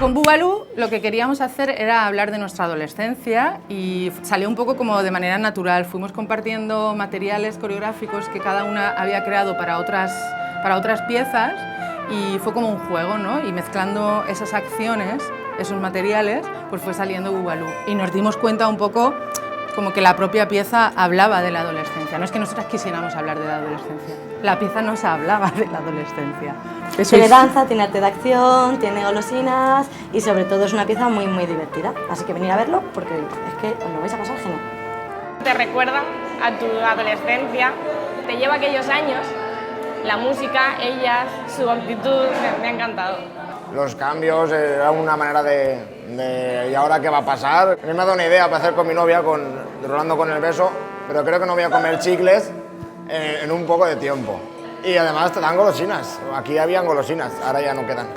Con Bubalú lo que queríamos hacer era hablar de nuestra adolescencia y salió un poco como de manera natural. Fuimos compartiendo materiales coreográficos que cada una había creado para otras piezas y fue como un juego, ¿no? Y mezclando esas acciones, esos materiales, pues fue saliendo Bubalú. Y nos dimos cuenta un poco como que la propia pieza hablaba de la adolescencia. No es que nosotras quisiéramos hablar de la adolescencia, la pieza nos hablaba de la adolescencia. Tiene danza, tiene arte de acción, tiene golosinas y sobre todo es una pieza muy divertida. Así que venid a verlo porque es que os lo vais a pasar genial. Te recuerda a tu adolescencia, te lleva aquellos años, la música, ellas, su actitud, me ha encantado. Los cambios, era una manera de ¿y ahora qué va a pasar? A mí me ha dado una idea para hacer con mi novia, Rolando con el beso, pero creo que no voy a comer chicles en un poco de tiempo. Y además te dan golosinas, aquí habían golosinas, ahora ya no quedan.